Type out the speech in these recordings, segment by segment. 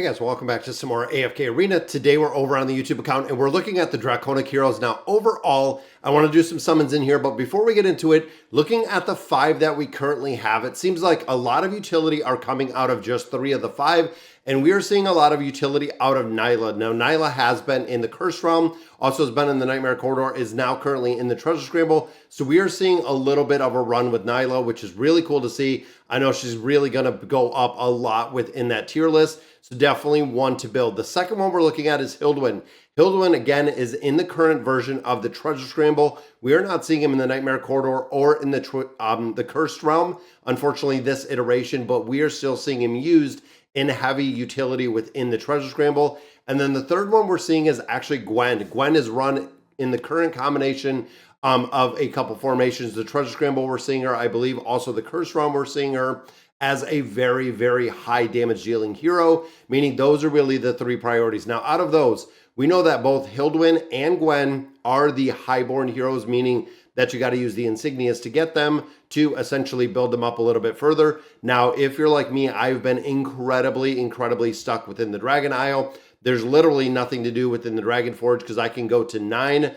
Hey guys, welcome back to some more AFK Arena. Today we're over on the YouTube account and we're looking at the Draconic heroes. Now overall, I want to do some summons in here, but before we get into it, looking at the 5 that we currently have, it seems like a lot of utility are coming out of just 3 of the 5, and we are seeing a lot of utility out of Nyla. Now Nyla has been in the Curse Realm, also has been in the Nightmare Corridor, is now currently in the Treasure Scramble, so we are seeing a little bit of a run with Nyla, which is really cool to see. I know she's really going to go up a lot within that tier list. So definitely one to build. The second one we're looking at is Hildwin. Hildwin, again, is in the current version of the Treasure Scramble. We are not seeing him in the Nightmare Corridor or in the Cursed Realm, unfortunately, this iteration, but we are still seeing him used in heavy utility within the Treasure Scramble. And then the third one we're seeing is actually Gwen. Gwen is run in the current combination of a couple formations. The Treasure Scramble, we're seeing her, I believe, also the Cursed Realm, we're seeing her as a very, very high damage dealing hero, meaning those are really the 3 priorities. Now, out of those, we know that both Hildwin and Gwen are the highborn heroes, meaning that you got to use the insignias to get them to essentially build them up a little bit further. Now, if you're like me, I've been incredibly stuck within the Dragon Isle. There's literally nothing to do within the Dragon Forge because I can go to 9.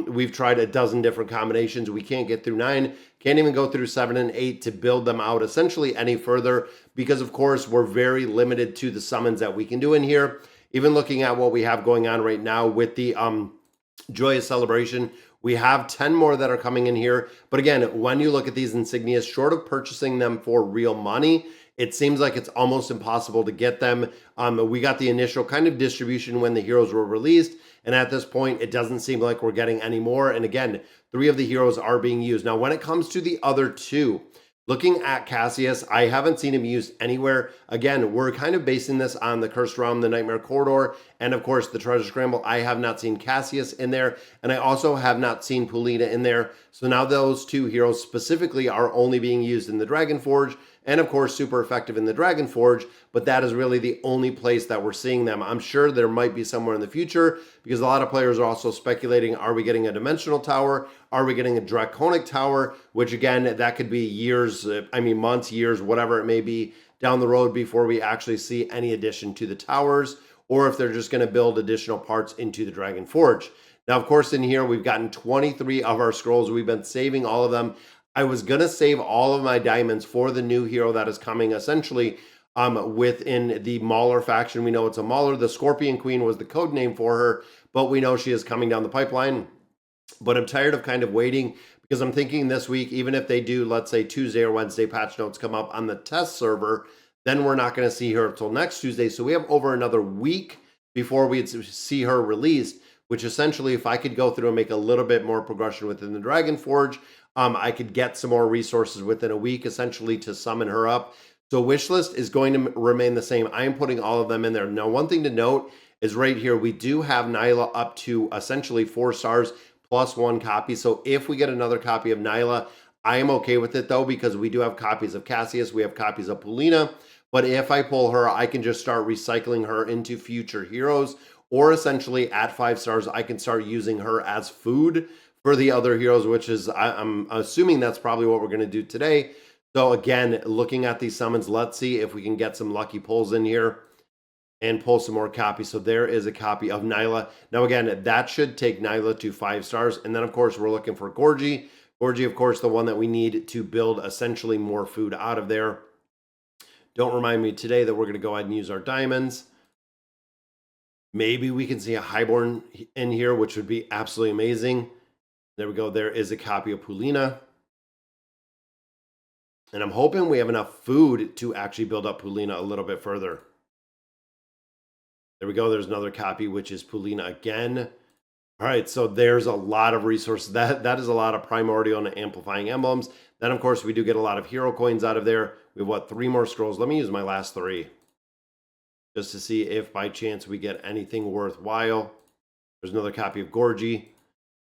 We've tried a dozen different combinations. We can't get through 9. Can't even go through 7 and 8 to build them out essentially any further because, of course, we're very limited to the summons that we can do in here. Even looking at what we have going on right now with the Joyous Celebration, we have 10 more that are coming in here. But again, when you look at these insignias, short of purchasing them for real money, it seems like it's almost impossible to get them. We got the initial kind of distribution when the heroes were released, and at this point, it doesn't seem like we're getting any more. And again, 3 of the heroes are being used. Now, when it comes to the other 2, looking at Cassius, I haven't seen him used anywhere. Again, we're kind of basing this on the Cursed Realm, the Nightmare Corridor, and of course the Treasure Scramble. I have not seen Cassius in there, and I also have not seen Polina in there. So now those 2 heroes specifically are only being used in the Dragon Forge, and of course super effective in the Dragon Forge, but that is really the only place that we're seeing them. I'm sure there might be somewhere in the future because a lot of players are also speculating, are we getting a Dimensional Tower? Are we getting a Draconic Tower? Which again, that could be years, months, years, whatever it may be down the road before we actually see any addition to the towers, or if they're just going to build additional parts into the Dragon Forge. Now, of course, in here, we've gotten 23 of our scrolls. We've been saving all of them. I was going to save all of my diamonds for the new hero that is coming, essentially, within the Mauler faction. We know it's a Mauler. The Scorpion Queen was the code name for her, but we know she is coming down the pipeline. But I'm tired of kind of waiting because I'm thinking this week, even if they do, let's say Tuesday or Wednesday patch notes come up on the test server, then we're not going to see her until next Tuesday. So we have over another week before we see her released, which essentially, if I could go through and make a little bit more progression within the Dragon Forge, I could get some more resources within a week, essentially, to summon her up. So wishlist is going to remain the same. I am putting all of them in there. Now, one thing to note is right here, we do have Nyla up to essentially 4 stars plus 1 copy. So if we get another copy of Nyla, I am okay with it, though, because we do have copies of Cassius. We have copies of Polina. But if I pull her, I can just start recycling her into future heroes. Or essentially, at 5 stars, I can start using her as food for the other heroes, which is, I'm assuming that's probably what we're going to do today. So again, looking at these summons, let's see if we can get some lucky pulls in here and pull some more copies. So there is a copy of Nyla. Now again, that should take Nyla to 5 stars. And then of course, we're looking for Gorgie. Gorgie, of course, the one that we need to build essentially more food out of there. Don't remind me today that we're going to go ahead and use our diamonds. Maybe we can see a highborn in here, which would be absolutely amazing. There we go. There is a copy of Polina. And I'm hoping we have enough food to actually build up Polina a little bit further. There we go. There's another copy, which is Polina again. All right, so there's a lot of resources. That is a lot of primordial and amplifying emblems. Then, of course, we do get a lot of hero coins out of there. We have, what, 3 more scrolls? Let me use my last 3 just to see if by chance we get anything worthwhile. There's another copy of Gorgie.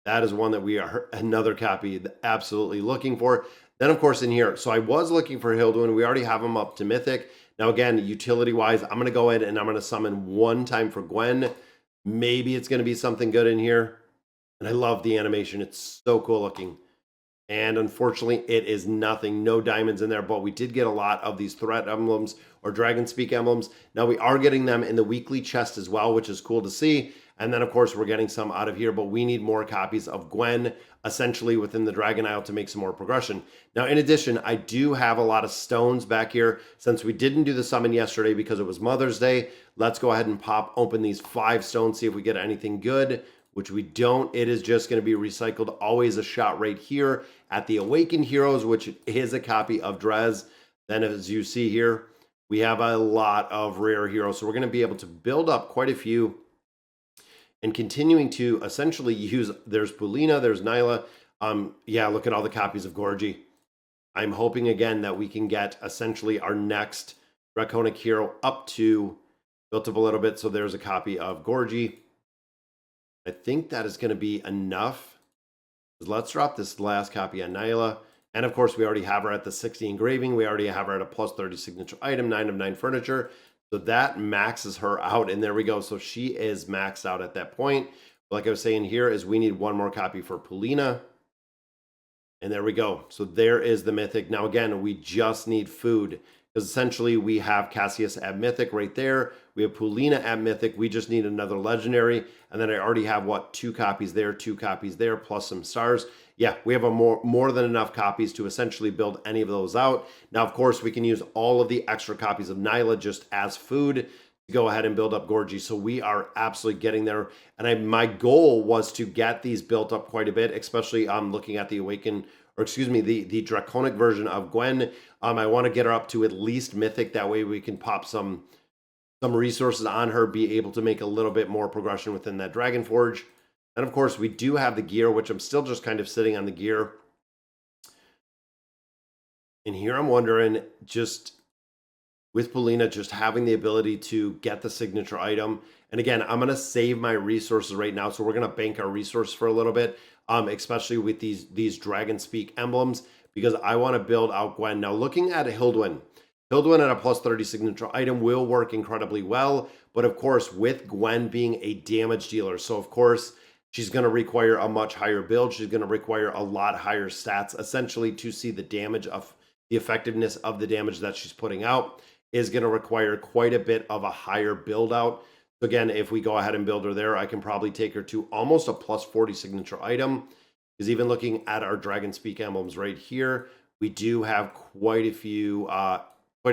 That is one that we are, another copy, absolutely looking for. Then, of course, in here, so I was looking for Hildwin. We already have him up to Mythic. Now, again, utility-wise, I'm going to go ahead and I'm going to summon 1 time for Gwen. Maybe it's going to be something good in here. And I love the animation. It's so cool looking. And unfortunately, it is nothing, no diamonds in there, but we did get a lot of these threat emblems or dragon speak emblems. Now we are getting them in the weekly chest as well, which is cool to see. And then of course we're getting some out of here, but we need more copies of Gwen essentially within the Dragon Isle to make some more progression. Now, in addition, I do have a lot of stones back here. Since we didn't do the summon yesterday because it was Mother's Day, let's go ahead and pop open these 5 stones, see if we get anything good, which we don't. It is just going to be recycled. Always a shot right here at the Awakened Heroes, which is a copy of Drez. Then as you see here, we have a lot of rare heroes. So we're going to be able to build up quite a few and continuing to essentially use, there's Polina, there's Nyla. Yeah, look at all the copies of Gorgie. I'm hoping again that we can get essentially our next Draconic hero up to, built up a little bit. So there's a copy of Gorgie. I think that is going to be enough. Let's drop this last copy on Nyla. And of course, we already have her at the 60 engraving. We already have her at a plus 30 signature item, 9 of 9 furniture. So that maxes her out. And there we go. So she is maxed out at that point. Like I was saying here is we need one more copy for Polina. And there we go. So there is the mythic. Now, again, we just need food. Because essentially we have Cassius at Mythic right there. We have Polina at Mythic. We just need another Legendary. And then I already have, what, 2 copies there, 2 copies there, plus some stars. Yeah, we have a more than enough copies to essentially build any of those out. Now, of course, we can use all of the extra copies of Nyla just as food to go ahead and build up Gorgie. So we are absolutely getting there. And my goal was to get these built up quite a bit, especially looking at the Awakened, or excuse me, the Draconic version of Gwen. I want to get her up to at least Mythic. That way we can pop some resources on her, be able to make a little bit more progression within that Dragon Forge. And of course, we do have the gear, which I'm still just kind of sitting on the gear. And here I'm wondering, just with Polina, just having the ability to get the signature item. And again, I'm going to save my resources right now. So we're going to bank our resource for a little bit, especially with these Dragon Speak emblems, because I want to build out Gwen. Now, looking at Hildwin, Hildwin at a plus 30 signature item will work incredibly well. But of course, with Gwen being a damage dealer, so of course, she's going to require a much higher build. She's going to require a lot higher stats, essentially, to see the damage of the effectiveness of the damage that she's putting out is going to require quite a bit of a higher build out. So again, if we go ahead and build her there, I can probably take her to almost a plus 40 signature item. Because even looking at our Dragon Speak emblems right here, we do have quite a few. We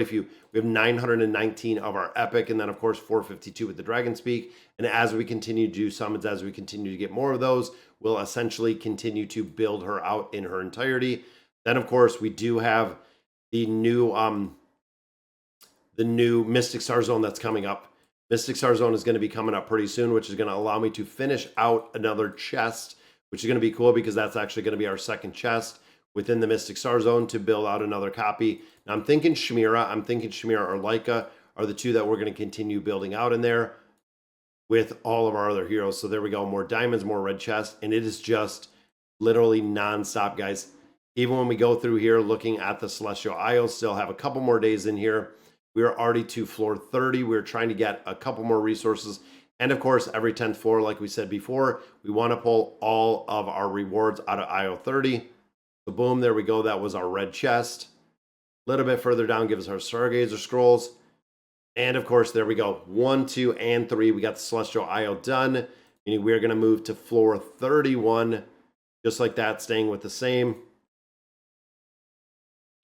have 919 of our epic, and then of course 452 with the Dragon Speak. And as we continue to do summons, as we continue to get more of those, we'll essentially continue to build her out in her entirety. Then of course we do have the new Mystic Star Zone that's coming up. Mystic Star Zone is going to be coming up pretty soon, which is going to allow me to finish out another chest, which is going to be cool because that's actually going to be our second chest within the Mystic Star Zone to build out another copy. Now I'm thinking Shmira or Leica are the two that we're going to continue building out in there with all of our other heroes. So there we go. More diamonds, more red chests. And it is just literally nonstop, guys. Even when we go through here looking at the Celestial Isles, still have a couple more days in here. We are already to floor 30. We're trying to get a couple more resources. And of course, every 10th floor, like we said before, we want to pull all of our rewards out of IO 30. So boom, there we go. That was our red chest. A little bit further down, give us our Stargazer scrolls. And of course, there we go. 1, 2, and 3. We got the Celestial Isle done. Meaning we're going to move to floor 31. Just like that, staying with the same.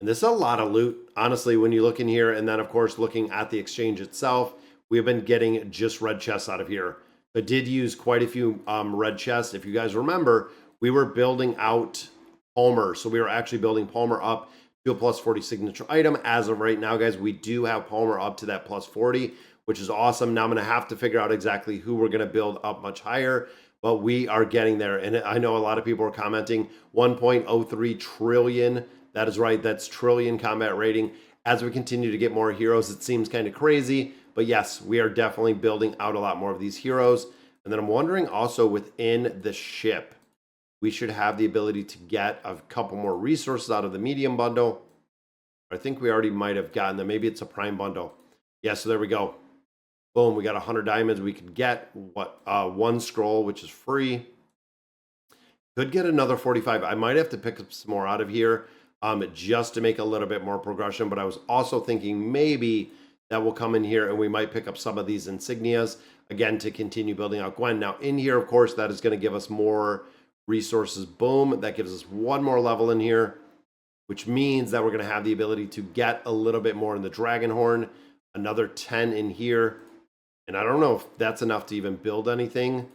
And this is a lot of loot, honestly, when you look in here. And then, of course, looking at the exchange itself, we have been getting just red chests out of here. I did use quite a few red chests. If you guys remember, we were building out Palmer. So we were actually building Palmer up to a plus 40 signature item. As of right now, guys, we do have Palmer up to that plus 40, which is awesome. Now I'm going to have to figure out exactly who we're going to build up much higher. But we are getting there. And I know a lot of people are commenting 1.03 trillion. That is right. That's trillion combat rating. As we continue to get more heroes, it seems kind of crazy. But yes, we are definitely building out a lot more of these heroes. And then I'm wondering also within the ship, we should have the ability to get a couple more resources out of the medium bundle. I think we already might have gotten them. Maybe it's a prime bundle. Yeah, so there we go. Boom, we got 100 diamonds. We could get, 1 scroll, which is free. Could get another 45. I might have to pick up some more out of here just to make a little bit more progression. But I was also thinking maybe that will come in here and we might pick up some of these insignias, again, to continue building out Gwen. Now, in here, of course, that is going to give us more resources. Boom. That gives us one more level in here, which means that we're going to have the ability to get a little bit more in the dragon horn. Another 10 in here. And I don't know if that's enough to even build anything.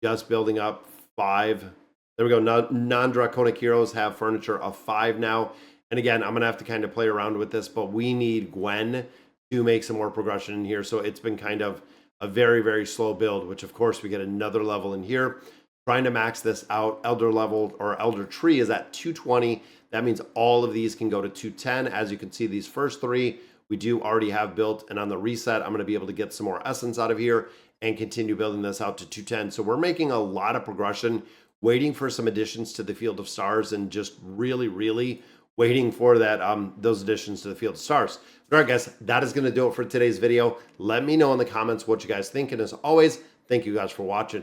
Just building up 5. There we go. Non-Draconic heroes have furniture of 5 now. And again, I'm going to have to kind of play around with this, but we need Gwen to make some more progression in here. So it's been kind of a very, very slow build, which of course we get another level in here. Trying to max this out. Elder level or Elder tree is at 220. That means all of these can go to 210. As you can see, these first 3 we do already have built. And on the reset, I'm going to be able to get some more essence out of here and continue building this out to 210. So we're making a lot of progression, waiting for some additions to the Field of Stars, and just really, really waiting for that those additions to the Field of Stars. All right, guys, that is going to do it for today's video. Let me know in the comments what you guys think. And as always, thank you guys for watching.